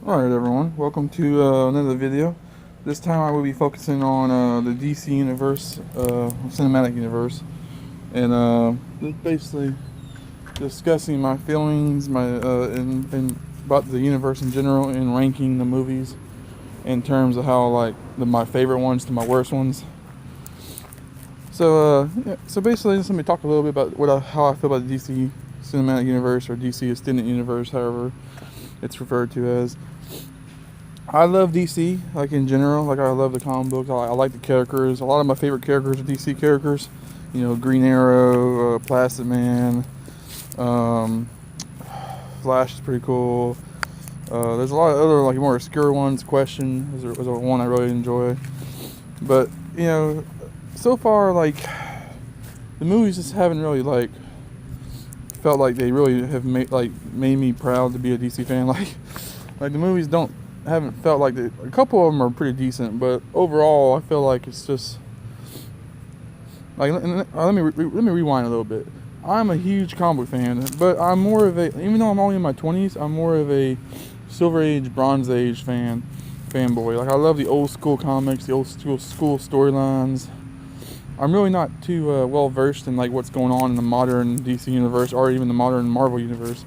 Alright everyone, welcome to another video. This time I will be focusing on the DC universe, cinematic universe, and just basically discussing my feelings, and about the universe in general, and ranking the movies in terms of how my favorite ones to my worst ones. So basically, just let me talk a little bit about how I feel about the DC cinematic universe, or DC extended universe, however it's referred to as. I love DC, in general. I love the comic books. I like the characters. A lot of my favorite characters are DC characters. Green Arrow, Plastic Man, Flash is pretty cool. There's a lot of other more obscure ones. Question was one I really enjoy. But so far the movies just haven't really felt like they really have made me proud to be a DC fan. The movies haven't felt like a couple of them are pretty decent, but overall I feel like it's just let me rewind a little bit. I'm a huge comic book fan, but I'm more of even though I'm only in my 20s, I'm more of a Silver Age, Bronze Age fanboy. I love the old school comics, the old school storylines. I'm really not too well versed in what's going on in the modern DC universe, or even the modern Marvel universe.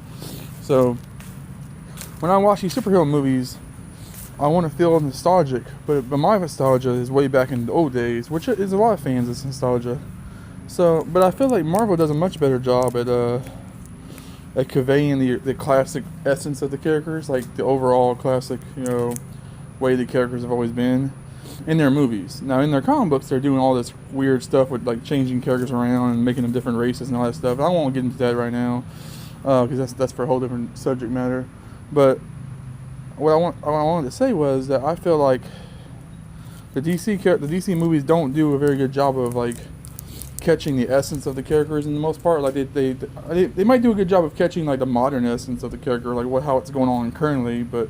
So when I watch these superhero movies, I want to feel nostalgic, but my nostalgia is way back in the old days, which is a lot of fans' it's nostalgia. So, but I feel like Marvel does a much better job at conveying the classic essence of the characters, the overall classic, way the characters have always been in their movies. Now, in their comic books, they're doing all this weird stuff with changing characters around and making them different races and all that stuff. I won't get into that right now, because that's for a whole different subject matter. But what I wanted to say was that I feel like the DC movies don't do a very good job of catching the essence of the characters in the most part. They might do a good job of catching the modern essence of the character, how it's going on currently. But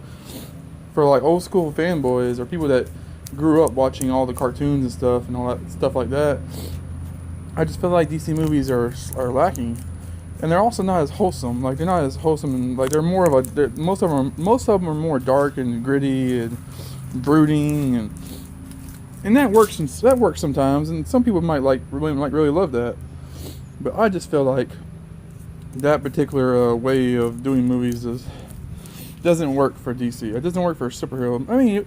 for old school fanboys or people that grew up watching all the cartoons and stuff and all that stuff like that, I just feel like DC movies are lacking. And they're also not as wholesome. They're not as wholesome, and they're more of most of them are more dark and gritty and brooding, and that works. That works sometimes, and some people might really love that. But I just feel like that particular way of doing movies doesn't work for DC. It doesn't work for superhero. I mean,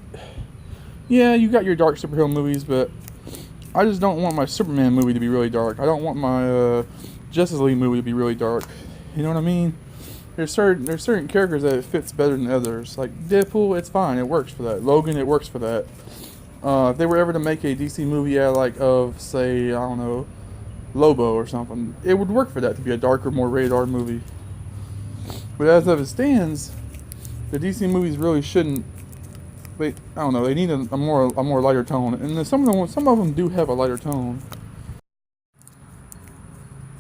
yeah, you got your dark superhero movies, but I just don't want my Superman movie to be really dark. I don't want my Justice League movie to be really dark. You know what I mean? There's certain characters that it fits better than others. Like Deadpool, it's fine. It works for that. Logan, it works for that. If they were ever to make a DC movie of say, I don't know, Lobo or something, it would work for that to be a darker, more rated R movie. But as of it stands, the DC movies really shouldn't. I don't know. They need a more lighter tone, and some of them do have a lighter tone.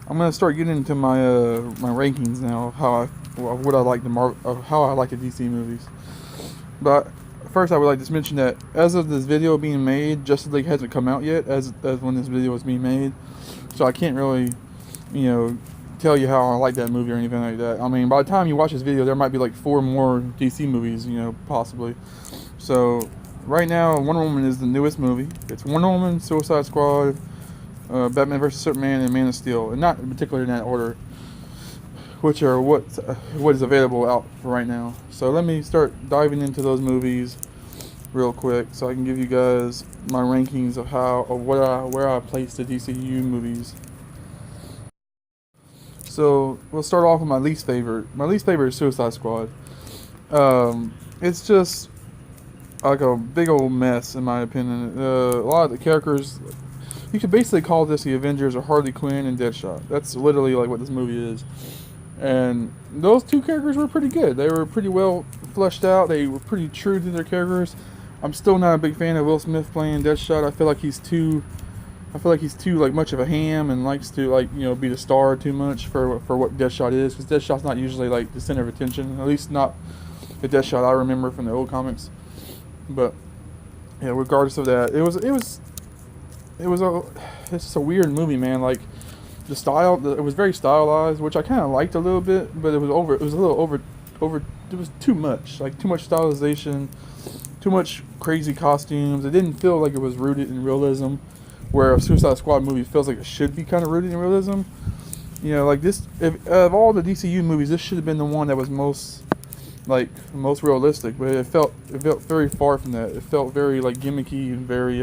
I'm gonna start getting into my rankings now of how I like the DC movies. But first, I would like to mention that as of this video being made, Justice League hasn't come out yet. As when this video was being made, so I can't really, tell you how I like that movie or anything like that. I mean, by the time you watch this video, there might be 4 more DC movies, possibly. So right now, Wonder Woman is the newest movie. It's Wonder Woman, Suicide Squad, Batman vs Superman, and Man of Steel, and not in particular in that order, which are what is available out for right now. So let me start diving into those movies real quick, so I can give you guys my rankings of where I place the DCEU movies. So we'll start off with my least favorite. My least favorite is Suicide Squad. It's just a big old mess in my opinion. A lot of the characters. You could basically call this the Avengers or Harley Quinn and Deadshot. That's literally what this movie is. And those 2 characters were pretty good. They were pretty well fleshed out. They were pretty true to their characters. I'm still not a big fan of Will Smith playing Deadshot. I feel like he's too much of a ham and likes to be the star too much for what Deadshot is. Because Deadshot's not usually the center of attention. At least not the Deadshot I remember from the old comics. But yeah, regardless of that, it's just a weird movie, man. The style, it was very stylized, which I kind of liked a little bit, but it was a little was too much, like too much stylization, too much crazy costumes. It didn't feel like it was rooted in realism, where a Suicide Squad movie feels like it should be kind of rooted in realism. You know, like this, of all the DCU movies, this should have been the one that was most realistic, but it felt very far from that. It felt very like gimmicky and very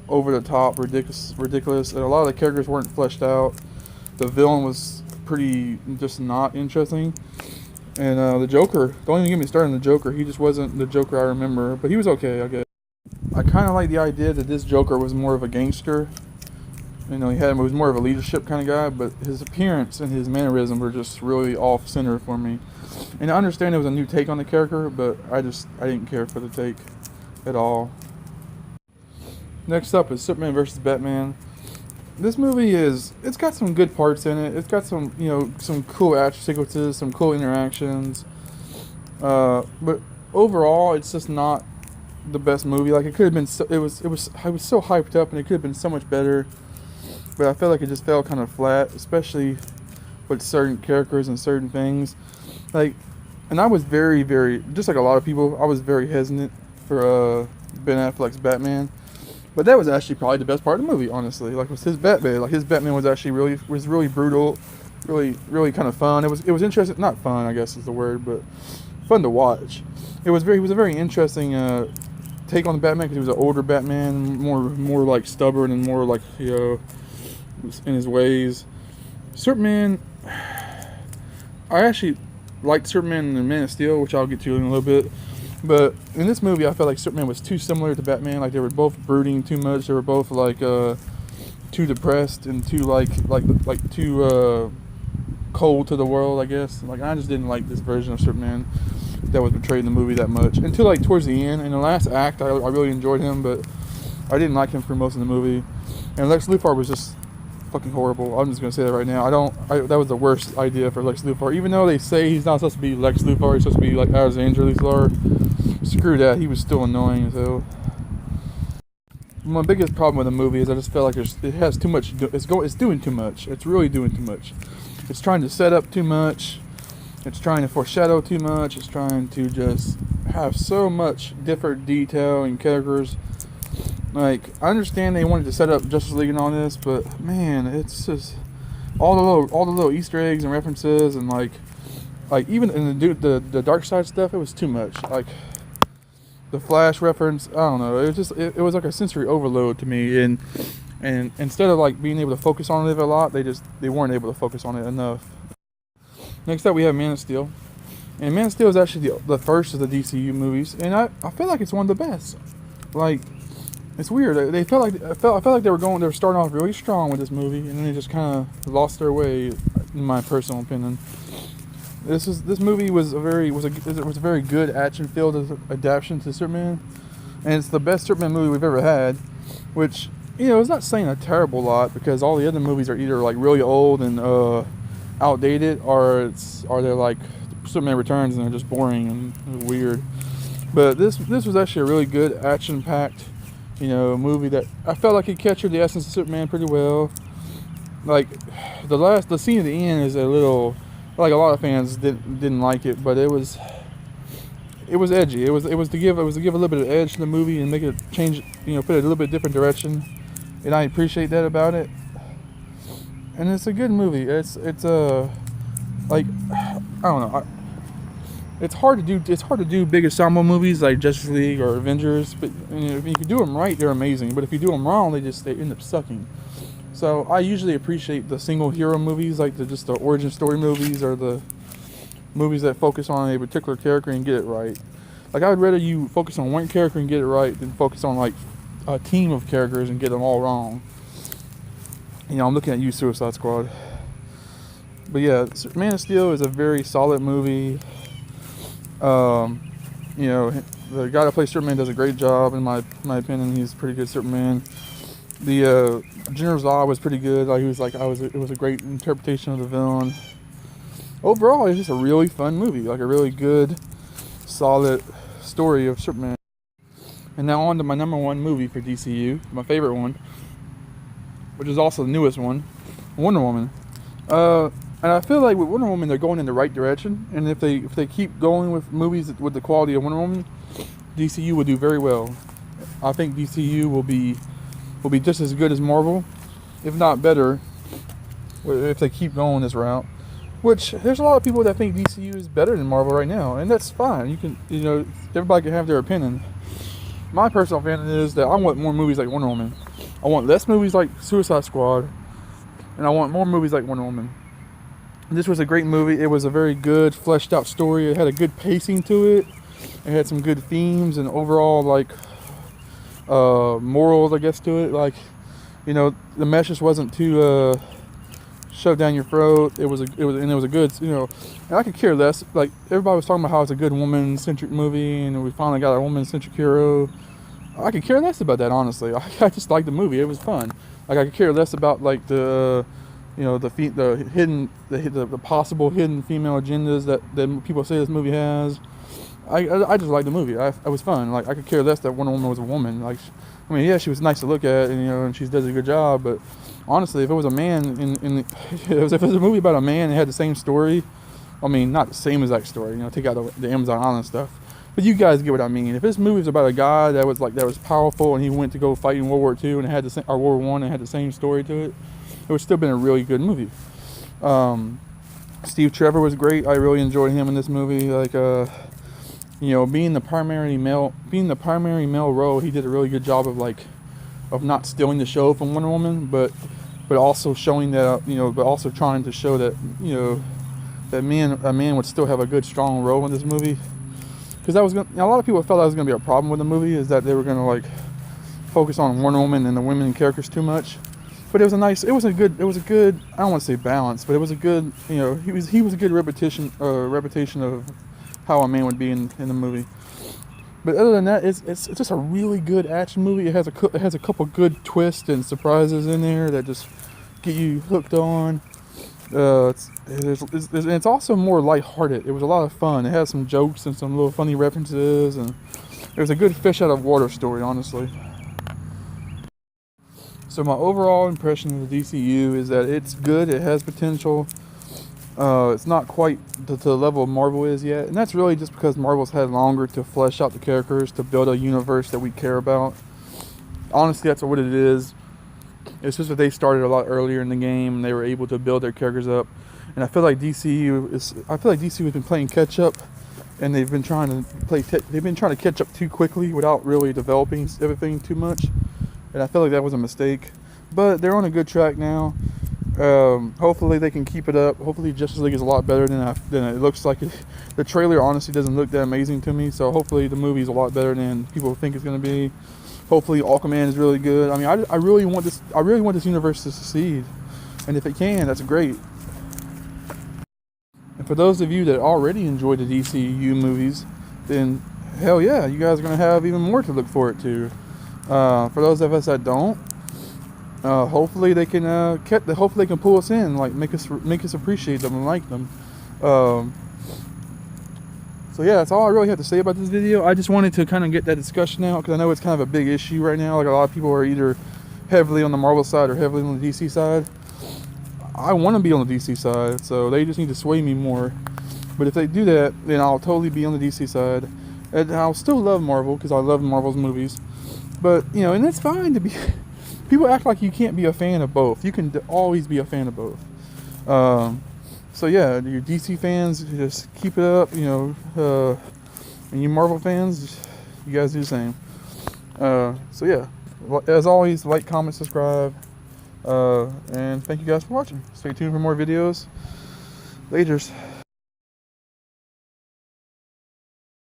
over the top, ridiculous. And a lot of the characters weren't fleshed out. The villain was pretty just not interesting. And the Joker, don't even get me started on the Joker. He just wasn't the Joker I remember, but he was okay, I guess. I kind of like the idea that this Joker was more of a gangster. You know, he was more of a leadership kind of guy, but his appearance and his mannerisms were just really off center for me. And I understand it was a new take on the character, but I didn't care for the take at all. Next up is Superman vs. Batman. This movie it's got some good parts in it. It's got some, you know, some cool action sequences, some cool interactions. But overall, it's just not the best movie. Like, it could have been I was so hyped up, and it could have been so much better. But I felt like it just fell kind of flat, especially with certain characters and certain things. Like, and I was very, very, just like a lot of people, I was very hesitant for Ben Affleck's Batman. But that was actually probably the best part of the movie, honestly. Like, was his Batman. Like, his Batman was actually really brutal, really kind of fun. It was interesting, not fun, I guess is the word, but fun to watch. He was a very interesting take on the Batman, because he was an older Batman, more like stubborn and more like, you know, in his ways. Superman, I actually liked Superman in Man of Steel, which I'll get to in a little bit. But in this movie, I felt like Superman was too similar to Batman. Like, they were both brooding too much. They were both like too depressed and too too cold to the world, I guess. Like, I just didn't like this version of Superman that was portrayed in the movie that much until like towards the end. In the last act, I really enjoyed him, but I didn't like him for most of the movie. And Lex Luthor was just fucking horrible. I'm just gonna say that right now. That was the worst idea for Lex Luthor. Even though they say he's not supposed to be Lex Luthor, he's supposed to be like Alexander Luthor. Screw that. He was still annoying as hell. My biggest problem with the movie is I just felt like it has too much. It's doing too much. It's really doing too much. It's trying to set up too much. It's trying to foreshadow too much. It's trying to just have so much different detail and characters. Like, I understand they wanted to set up Justice League and all this, but man, it's just all the little Easter eggs and references, and like even in the Dark Side stuff, it was too much. Like, the Flash reference, I don't know. It was like a sensory overload to me, and instead of like being able to focus on it a lot, they weren't able to focus on it enough. Next up, we have Man of Steel, and Man of Steel is actually the first of the DCU movies, and I feel like it's one of the best. Like, it's weird. I felt like they were starting off really strong with this movie, and then they just kind of lost their way, in my personal opinion. This movie was a very good action-filled adaptation to Superman, and it's the best Superman movie we've ever had. Which, you know, is not saying a terrible lot, because all the other movies are either like really old and outdated, or they're like Superman Returns and they're just boring and weird. But this was actually a really good action-packed, you know, movie that I felt like it captured the essence of Superman pretty well. Like, the scene at the end is a little, like, a lot of fans didn't like it, but it was edgy. It was to give a little bit of edge to the movie and make it change, you know, put it a little bit different direction. And I appreciate that about it. And it's a good movie. It's like, I don't know. It's hard to do big ensemble movies like Justice League or Avengers, but, you know, if you do them right, they're amazing. But if you do them wrong, they end up sucking. So I usually appreciate the single hero movies, like the origin story movies, or the movies that focus on a particular character and get it right. Like, I would rather you focus on one character and get it right than focus on like a team of characters and get them all wrong. You know, I'm looking at you, Suicide Squad. But yeah, Man of Steel is a very solid movie. You know, the guy that plays Superman does a great job, in my opinion. He's a pretty good Superman. The General Zod was pretty good. Like, it was a great interpretation of the villain. Overall, it's just a really fun movie. Like, a really good, solid story of Superman. And now on to my number one movie for DCU, my favorite one, which is also the newest one, Wonder Woman. And I feel like with Wonder Woman, they're going in the right direction. And if they keep going with movies with the quality of Wonder Woman, DCU will do very well. I think DCU will be just as good as Marvel, if not better, if they keep going this route. Which there's a lot of people that think DCU is better than Marvel right now, and that's fine. Everybody can have their opinion. My personal opinion is that I want more movies like Wonder Woman. I want less movies like Suicide Squad, and I want more movies like Wonder Woman. This was a great movie. It was a very good, fleshed out story. It had a good pacing to it. It had some good themes and overall morals, I guess, to it. The message wasn't too shoved down your throat. It was a good, and I could care less. Like, everybody was talking about how it's a good woman-centric movie, and we finally got a woman-centric hero. I could care less about that, honestly. I just liked the movie. It was fun. Like, I could care less about the possible hidden female agendas that people say this movie has. I just liked the movie. It was fun. Like, I could care less that Wonder Woman was a woman. Like, I mean, yeah, she was nice to look at, and she does a good job. But honestly, if it was a man if it was a movie about a man and had the same story, I mean, not the same exact story. Take out the Amazon Island stuff. But you guys get what I mean. If this movie was about a guy that was powerful and he went to go fight in World War II and it had or World War I and had the same story to it, it would still been a really good movie. Steve Trevor was great. I really enjoyed him in this movie. Being the primary male role, he did a really good job of not stealing the show from Wonder Woman, but also showing that but also trying to show that that a man would still have a good, strong role in this movie. Because a lot of people felt that was going to be a problem with the movie, is that they were going to focus on Wonder Woman and the women characters too much. But it was a good, I don't want to say balance, but it was a good, he was a good repetition of how a man would be in the movie. But other than that, it's just a really good action movie. It has a couple good twists and surprises in there that just get you hooked on. It's also more lighthearted. It was a lot of fun. It has some jokes and some little funny references, and it was a good fish out of water story, honestly. So my overall impression of the DCU is that it's good. It has potential. It's not quite to the level Marvel is yet, and that's really just because Marvel's had longer to flesh out the characters, to build a universe that we care about. Honestly, that's what it is. It's just that they started a lot earlier in the game, and they were able to build their characters up. And I feel like DCU has been playing catch up, and they've been trying to catch up too quickly without really developing everything too much. And I feel like that was a mistake. But they're on a good track now. Hopefully they can keep it up. Hopefully Justice League is a lot better than it looks like. The trailer honestly doesn't look that amazing to me. So hopefully the movie is a lot better than people think it's going to be. Hopefully Aquaman is really good. I mean, I really want this universe to succeed, and if it can, that's great. And for those of you that already enjoy the DCU movies, then hell yeah, you guys are gonna have even more to look forward to. For those of us that don't, hopefully they can pull us in, make us appreciate them and like them. So yeah, that's all I really have to say about this video. I just wanted to kind of get that discussion out, because I know it's kind of a big issue right now. Like, a lot of people are either heavily on the Marvel side or heavily on the DC side. I want to be on the DC side, so they just need to sway me more. But if they do that, then I'll totally be on the DC side. And I'll still love Marvel, because I love Marvel's movies. But, and it's fine to be... People act like you can't be a fan of both. You can always be a fan of both. So yeah, your DC fans, just keep it up, and you Marvel fans, you guys do the same. So yeah, as always, like, comment, subscribe, and thank you guys for watching. Stay tuned for more videos. Laters.